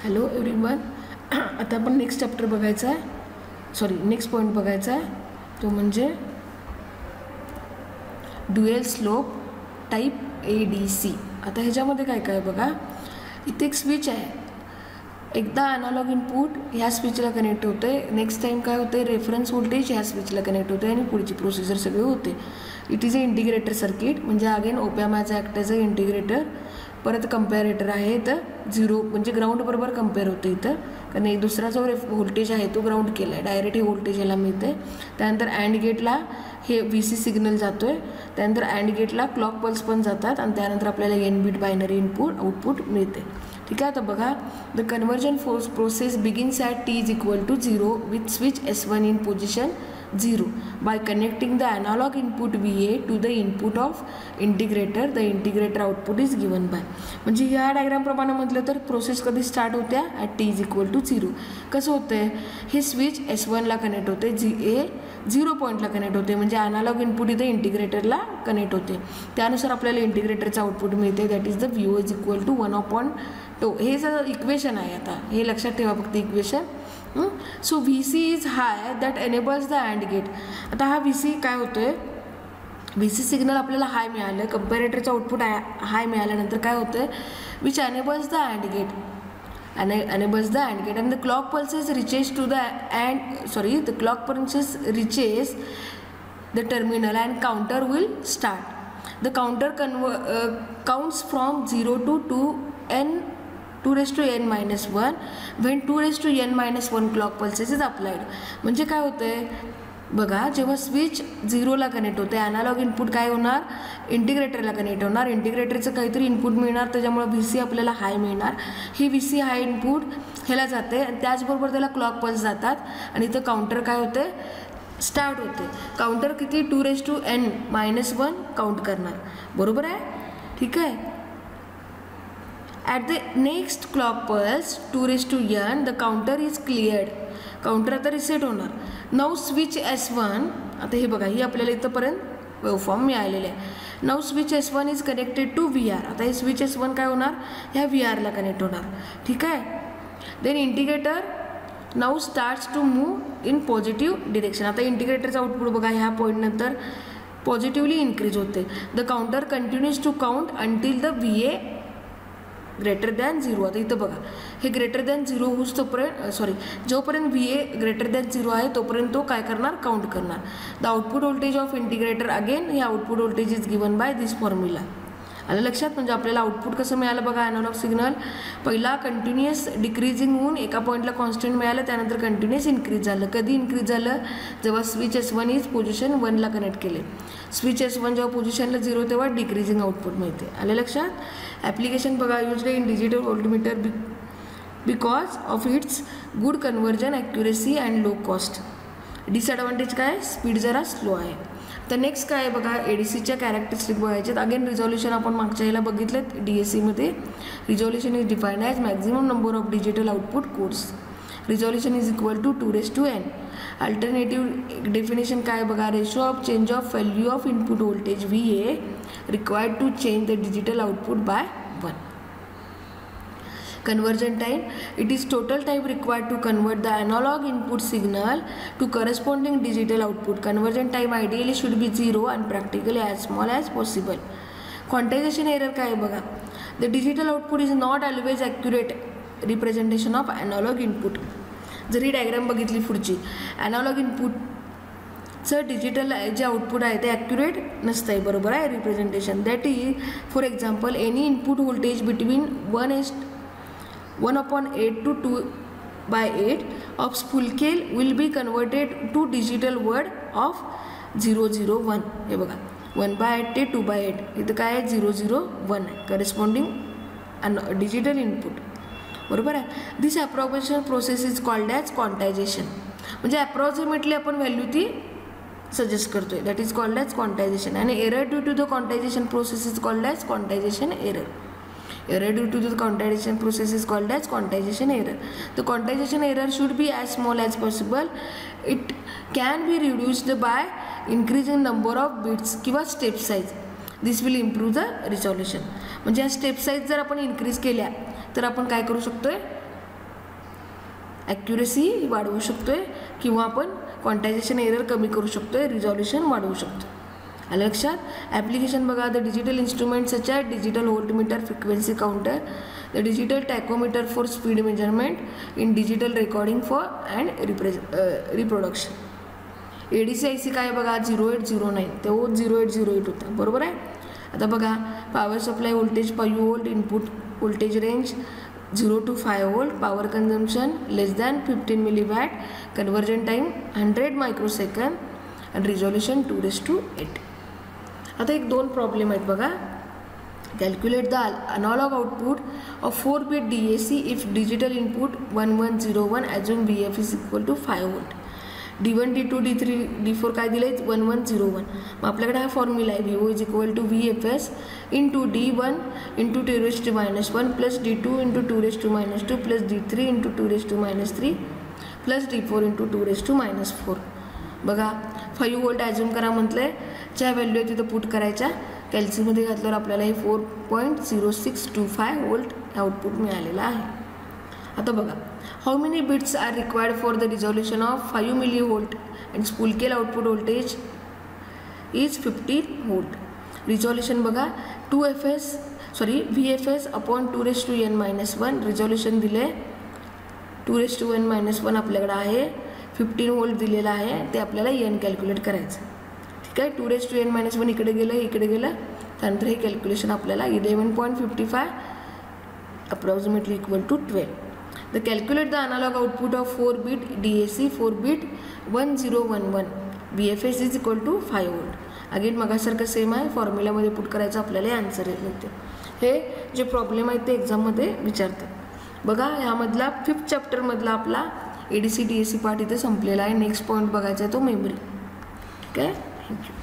Hello everyone. आता आपण next chapter बघायचा आहे, नेक्स्ट पॉईंट बघायचा आहे, तो म्हणजे ड्युएल स्लोप टाईप ADC. आता ह्याच्यामध्ये काय काय बघा, इथे एक स्विच आहे. एकदा अनालॉग इनपुट ह्या स्विचला कनेक्ट होते, नेक्स्ट टाइम काय होते रेफरन्स व्होल्टेज ह्या स्विचला कनेक्ट होते आणि पुढची प्रोसिजर सगळे होते. It is a integrator circuit, म्हणजे again op amp as act as a integrator. परत कम्पॅरेटर आहे, तर झिरो म्हणजे ग्राउंड बरोबर कम्पेअर होते इथं, कारण एक दुसरा जो व्होल्टेज आहे तो ग्राउंड केला आहे, डायरेक्ट हे व्होल्टेज याला मिळते. त्यानंतर अँड गेटला हे VC सिग्नल जातो आहे, त्यानंतर अँड गेटला क्लॉक पल्स पण जातात आणि त्यानंतर आपल्याला N bit binary input output मिळते. ठीक आहे. आता बघा, the conversion process begins at T is equal to 0 with switch S1 in position 0 by connecting the analog input VA to the input of integrator. The integrator output is given by. म्हणजे या diagram प्रमाणे म्हटलं तर process कधी start होत्या at T is equal to 0. कसं होतंय, हे स्विच S1ला कनेक्ट होते, झिरो पॉईंटला कनेक्ट होते, म्हणजे अनालॉग इनपुट इथे इंटिग्रेटरला कनेक्ट होते. त्यानुसार आपल्याला इंटिग्रेटरचं आउटपुट मिळते, that is the VO is equal to 1/2. हे जर इक्वेशन आहे, आता हे लक्षात ठेवा फक्त equation. So VC is high that enables the and gate. आता हा VC काय होतोय, VC सिग्नल आपल्याला हाय मिळालं, कम्पॅरेटरचं आउटपुट हाय मिळाल्यानंतर काय होतंय, which enables the and gate, enables the AND gate, and the clock pulses reaches to the the clock pulses reaches the terminal and counter will start. The counter counts from 0 to 2 raised to n minus 1 when 2 raised to n minus 1 clock pulses is applied. म्हणजे काय होतंय बघा, जेव्हा switch 0ला connect होते, analogue input काय होणार, इंटिग्रेटरला connect होणार, इंटिग्रेटरचं काहीतरी इनपुट मिळणार, त्याच्यामुळे VC आपल्याला हाय मिळणार. ही VC हाय इनपुट ह्याला जाते आणि त्याचबरोबर त्याला क्लॉक पल्स जातात आणि इथं काउंटर काय होते, स्टार्ट होते. काउंटर किती 2 raised to n minus 1 count करणार, बरोबर आहे. ठीक आहे. At the next clock pulse 2 raised to n the counter is cleared. Counter आता रिसेट होणार. नाऊ स्विच S1, आता हे बघा, ही आपल्याला इथंपर्यंत वेवफॉर्म मिळालेले आहे. Now switch S1 is connected to VR. आता हे स्विच S1 काय होणार, ह्या VRला कनेक्ट होणार. ठीक आहे. Then integrator now starts to move in positive direction. आता इंटिग्रेटरचं आउटपुट बघा, ह्या पॉईंटनंतर पॉझिटिव्हली इन्क्रीज होते. The counter continues to count until the VA greater than 0. आता इथं बघा, हे ग्रेटर दॅन 0 होऊस तोपर्यंत जोपर्यंत VA ग्रेटर दॅन 0 आहे तोपर्यंत तो काय करणार, काउंट करणार. The output voltage of integrator, again हे output voltage is given by this formula. आलं लक्षात. म्हणजे आपल्याला आउटपुट कसं मिळालं बघा, अॅनालॉग सिग्नल पहिला कंटिन्युअस डिक्रीजिंग होऊन एका पॉईंटला कॉन्स्टंट मिळालं, त्यानंतर कंटिन्युअस इन्क्रीज झालं. कधी इन्क्रीज झालं, जेव्हा स्विच S1 इज पोझिशन 1ला कनेक्ट केले. स्विच S1 जेव्हा पोझिशनला 0 तेव्हा डिक्रीजिंग आउटपुट मिळते. आलं लक्षात. ॲप्लिकेशन बघा, used in digital voltmeter because of its good conversion accuracy and low cost. Disadvantage काय, स्पीड जरा स्लो आहे. तर नेक्स्ट काय आहे बघा, ADCच्या कॅरेक्टरिस्टिक बघायचे. अगेन रिझॉल्युशन आपण मागच्या ह्याला बघितलं DACमध्ये. Resolution is defined as maximum number of digital output codes. Resolution is equal to 2 raised to n. Alternative definition काय बघा, ratio of change of value of input voltage VA required to change the digital output by 1. Conversion time, it is total time required to convert the analog input signal to corresponding digital output. Conversion time ideally should be 0 and practically as small as possible. Quantization error काय बघा, the digital output is not always accurate representation of analog input. जरी diagram बघितली पुढची, analog input digital जे output आहे ते accurate नसतं आहे, बरोबर आहे, representation. That is for example any input voltage between 1/8 to 2/8 of full scale will be converted to digital word of 001. हे बघा, 1/8 ते 2/8 इथं काय आहे, 001 आहे करेस्पॉन्डिंग डिजिटल इनपुट, बरोबर आहे. This approximation process is called as quantization. म्हणजे अप्रॉक्सिमेटली आपण व्हॅल्यू ती सजेस्ट करतोय, that is called as quantization. आणि error due to the quantization process is called as quantization error. Error due to the quantization process is called as quantization error. The quantization error should be as small as possible. It can be reduced by increasing number of bits किंवा step size. This will improve the resolution. म्हणजे या step size जर आपण increase केल्या तर आपण काय करू शकतोय, ॲक्युरेसी वाढवू शकतो आहे किंवा आपण क्वांटायझेशन एरर कमी करू शकतो आहे, रिझॉल्युशन वाढवू शकतो. आलं लक्षात. ॲप्लिकेशन बघा, the digital instrument such as digital voltmeter, frequency counter, the digital tachometer for speed measurement in digital recording for and reproduction. ADC-IC काय बघा 0809, तो 0808 होता, बरोबर आहे. आता बघा power supply voltage 5 volt, input voltage range 0 to 5 volt, power consumption less than 15 milliwatt, conversion time 100 microsecond आणि resolution 2:8. आता एक दोन प्रॉब्लेम आहेत बघा. Calculate the analog output of 4 bit DAC if digital input 1101 assume VF is equal to 5 volt. D1, D2, D3, D4 काय दिले 1101. मग आपल्याकडे हा फॉर्म्युला आहे VO is equal to VFS into D1 into 2⁻1 plus D2 into 2⁻2 plus D3 into 2⁻3 plus D4 into 2⁻4. बघा 5 volt assume करा म्हटलंय, ज्या व्हॅल्यू आहे तिथं पुट करायच्या. कॅल्सीमध्ये घातल्यावर आपल्याला हे 4.0625 वोल्ट आउटपुट मिळालेलं आहे. आता बघा, how many bits are required for the resolution of 5 millivolt and spool output voltage is 50 volt. Resolution बघा VFS अपॉन 2⁻n-1. रिझॉल्युशन दिले 2⁻n-1 आपल्याकडे आहे, 15 वोल्ट दिलेला आहे, ते आपल्याला n कॅल्क्युलेट करायचं. ठीक आहे. 2⁻n-1 इकडे गेलं, त्यानंतर हे कॅल्क्युलेशन आपल्याला 11.55 approximately equal to 12. The calculate the analog output of 4 bit DAC 4 bit 1011 VFS is equal to 5 volt. Again मगासारखं सेम आहे, फॉर्म्युलामध्ये पुट करायचं, आपल्याला आन्सर मिळते. हे जे प्रॉब्लेम आहेत ते एक्झाममध्ये विचारतात. बघा ह्यामधला 5th चॅप्टरमधला आपला ADC DAC पार्ट इथे संपलेला आहे. नेक्स्ट पॉईंट बघायचा आहे तो मेमरी. ठीक आहे. थँक्यू.